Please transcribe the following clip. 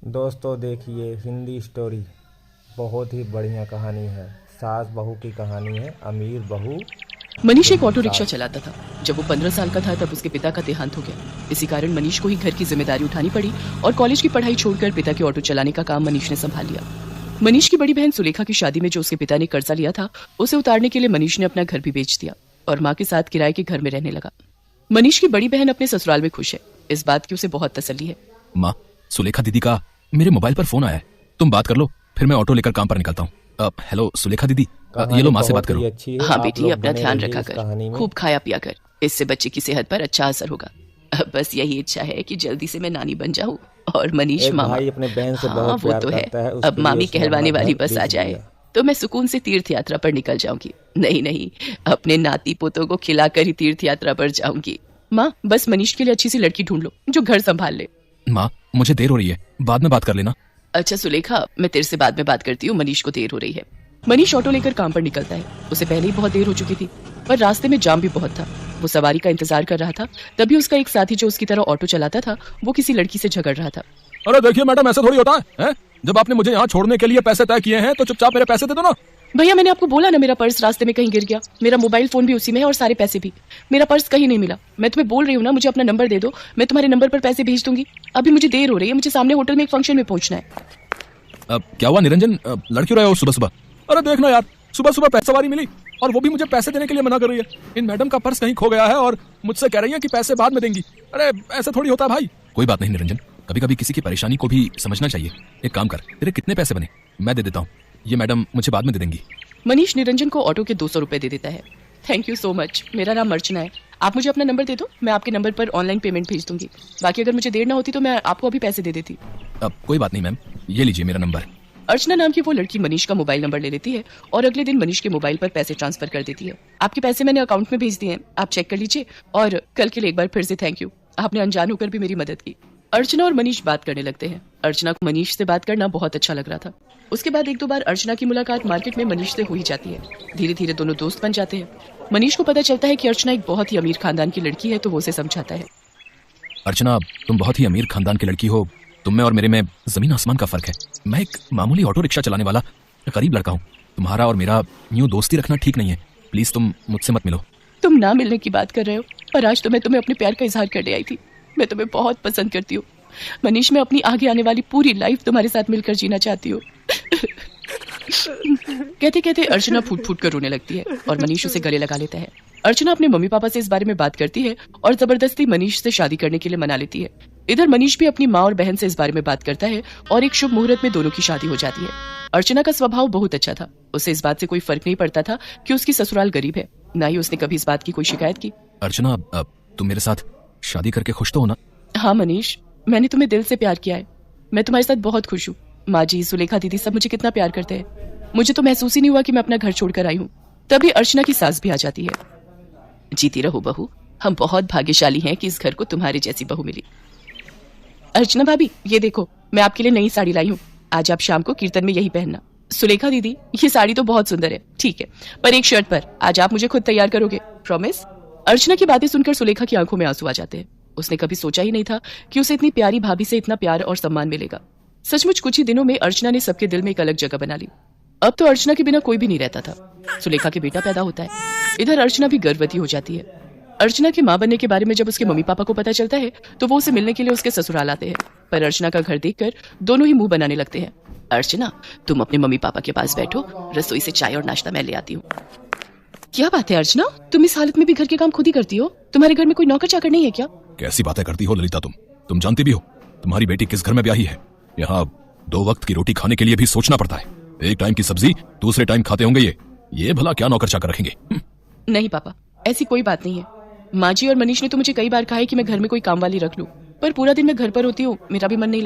दोस्तों देखिए हिंदी स्टोरी बहुत ही बढ़िया कहानी है। सास बहू की कहानी है। अमीर बहू मनीष एक गरीब ऑटो रिक्शा सास। चलाता था। जब वो 15 साल का था तब उसके पिता का देहांत हो गया। इसी कारण मनीष को ही घर की जिम्मेदारी उठानी पड़ी और कॉलेज की पढ़ाई छोड़कर पिता के ऑटो चलाने का काम मनीष ने संभाल लिया। मनीष की बड़ी बहन सुलेखा की शादी में जो उसके पिता ने कर्जा लिया था उसे उतारने के लिए मनीष ने अपना घर भी बेच दिया और माँ के साथ किराए के घर में रहने लगा। मनीष की बड़ी बहन अपने ससुराल में खुश है। इस बात की उसे बहुत तसल्ली है। माँ, सुलेखा दीदी का मेरे मोबाइल पर फोन आया है। तुम बात कर लो, फिर मैं ऑटो लेकर काम पर निकलता हूँ। हेलो सुलेखा दीदी, ये लो माँ से बात करो। हाँ बेटी, अपना ध्यान रखा कर, खूब खाया पिया कर, इससे बच्चे की सेहत पर अच्छा असर होगा। बस यही इच्छा है कि जल्दी से मैं नानी बन जाऊँ और मनीष मामा। अपने बहन से हाँ बहुत वो प्यार तो है। करता है। अब मामी कहलवाने वाली बस आ जाए तो मैं सुकून से तीर्थ यात्रा पर निकल जाऊंगी। नहीं, अपने नाती पोतों को खिलाकर ही तीर्थ यात्रा पर जाऊंगी। माँ, बस मनीष के लिए अच्छी सी लड़की ढूंढ लो जो घर संभाल ले। माँ, मुझे देर हो रही है, बाद में बात कर लेना। अच्छा सुलेखा, मैं तेरे से बाद में बात करती हूँ, मनीष को देर हो रही है। मनीष ऑटो लेकर काम पर निकलता है। उसे पहले ही बहुत देर हो चुकी थी, पर रास्ते में जाम भी बहुत था। वो सवारी का इंतजार कर रहा था, तभी उसका एक साथी जो उसकी तरह ऑटो चलाता था वो किसी लड़की से झगड़ रहा था। अरे देखिए मैडम, ऐसा थोड़ी होता है? जब आपने मुझे यहाँ छोड़ने के लिए पैसे तय किए हैं तो चुपचाप मेरे पैसे दे दो ना। भैया, मैंने आपको बोला ना, मेरा पर्स रास्ते में कहीं गिर गया। मेरा मोबाइल फोन भी उसी में है और सारे पैसे भी। मेरा पर्स कहीं नहीं मिला। मैं तुम्हें बोल रही हूँ ना, मुझे अपना नंबर दे दो, मैं तुम्हारे नंबर पर पैसे भेज दूंगी। अभी मुझे देर हो रही है, मुझे सामने होटल में एक फंक्शन में पहुंचना है। क्या हुआ निरंजन, लड़ क्यों रहे हो सुबह सुबह? अरे देखना यार, सुबह सुबह पैसे सवारी मिली और वो भी मुझे पैसे देने के लिए मना कर रही है। इन मैडम का पर्स कहीं खो गया है और मुझसे कह रही है कि पैसे बाद में देंगी। अरे ऐसा थोड़ी होता है भाई। कोई बात नहीं निरंजन, कभी कभी किसी की परेशानी को भी समझना चाहिए। एक काम कर, तेरे कितने पैसे बने मैं दे देता हूँ, ये मैडम मुझे बाद में दे देंगी। मनीष निरंजन को ऑटो के 200 रुपए दे देता है। Thank you so much. मेरा नाम अर्चना है। आप मुझे अपना नंबर दे दो, मैं आपके नंबर पर ऑनलाइन पेमेंट भेज दूंगी। बाकी अगर मुझे देर ना होती तो मैं आपको अभी पैसे दे देती। कोई बात नहीं मैम, ये लीजिए मेरा नंबर। अर्चना नाम की वो लड़की मनीष का मोबाइल नंबर ले लेती है और अगले दिन मनीष के मोबाइल पर पैसे ट्रांसफर कर देती है। आपके पैसे मैंने अकाउंट में भेज दिए हैं, आप चेक कर लीजिए। और कल के लिए एक बार फिर से थैंक यू, आपने अनजान होकर भी मेरी मदद की। अर्चना और मनीष बात करने लगते हैं। अर्चना को मनीष से बात करना बहुत अच्छा लग रहा था। उसके बाद एक दो बार अर्चना की मुलाकात मार्केट में मनीष से हो ही जाती है। धीरे धीरे दोनों दोस्त बन जाते हैं। मनीष को पता चलता है कि अर्चना एक बहुत ही अमीर खानदान की लड़की है, तो वो उसे समझाता है। अर्चना, तुम बहुत ही अमीर खानदान की लड़की हो। तुम में और मेरे में जमीन आसमान का फर्क है। मैं एक मामूली ऑटो रिक्शा चलाने वाला गरीब लड़का हूँ। तुम्हारा और मेरा यूं दोस्ती रखना ठीक नहीं है। प्लीज तुम मुझसे मत मिलो। तुम ना मिलने की बात कर रहे हो, पर आज तो मैं तुम्हें अपने प्यार का इजहार करने आई थी। मैं तुम्हें बहुत पसंद करती हूँ मनीष। मैं अपनी आगे आने वाली पूरी लाइफ तुम्हारे साथ मिलकर जीना चाहती हूँ। कहते कहते अर्चना फूट फूट कर रोने लगती है और मनीष उसे गले लगा लेता है। अर्चना अपने मम्मी पापा से इस बारे में बात करती है और जबरदस्ती मनीष से शादी करने के लिए मना लेती है। इधर मनीष भी अपनी माँ और बहन से इस बारे में बात करता है और एक शुभ मुहूर्त में दोनों की शादी हो जाती है। अर्चना का स्वभाव बहुत अच्छा था। उसे इस बात से कोई फर्क नहीं पड़ता था कि उसकी ससुराल गरीब है। ना ही उसने कभी इस बात की कोई शिकायत की। अर्चना, तुम मेरे साथ शादी करके खुश तो हो ना? हाँ मनीष, मैंने तुम्हें दिल से प्यार किया है। मैं तुम्हारे साथ बहुत खुश हूँ। माँ जी, सुलेखा दीदी सब मुझे कितना प्यार करते हैं। मुझे तो महसूस ही नहीं हुआ कि मैं अपना घर छोड़कर आई हूँ। तभी अर्चना की सास भी आ जाती है। जीती रहो बहू, हम बहुत भाग्यशाली हैं कि इस घर को तुम्हारे जैसी बहू मिली। अर्चना भाभी, ये देखो, मैं आपके लिए नई साड़ी लाई हूँ। आज आप शाम को कीर्तन में यही पहनना। सुलेखा दीदी, ये साड़ी तो बहुत सुंदर है, ठीक है, पर एक शर्त पर। आज आप मुझे खुद तैयार करोगे, प्रॉमिस? अर्चना की बातें सुनकर सुलेखा की आंखों में आंसू आ जाते हैं। उसने कभी सोचा ही नहीं था कि उसे इतनी प्यारी भाभी से इतना प्यार और सम्मान मिलेगा। सचमुच कुछ ही दिनों में अर्चना ने सबके दिल में एक अलग जगह बना ली। अब तो अर्चना के बिना कोई भी नहीं रहता था। सुलेखा के बेटा पैदा होता है। इधर अर्चना भी गर्भवती हो जाती है। अर्चना के मां बनने के बारे में जब उसके मम्मी पापा को पता चलता है तो वो उसे मिलने के लिए उसके ससुराल आते हैं। पर अर्चना का घर देखकर दोनों ही मुंह बनाने लगते हैं। अर्चना, तुम अपने मम्मी पापा के पास बैठो, रसोई से चाय और नाश्ता मैं ले आती हूँ। क्या बात है अर्चना, तुम इस हालत में भी घर के काम खुद ही करती हो? तुम्हारे घर में कोई नौकर चाकर नहीं है क्या? कैसी बातें करती हो ललिता, तुम जानती भी हो तुम्हारी बेटी किस घर में ब्याही है। यहाँ 2 वक्त की रोटी खाने के लिए भी सोचना पड़ता है। एक टाइम की सब्जी दूसरे टाइम खाते होंगे ये भला क्या नौकर चाकर रखेंगे? नहीं पापा, ऐसी कोई बात नहीं है। माँ जी और मनीष ने तो मुझे कई बार कहा है कि मैं घर में कोई काम वाली रख लूं, पर पूरा दिन मैं घर पर होती हूँ, मेरा भी मन नहीं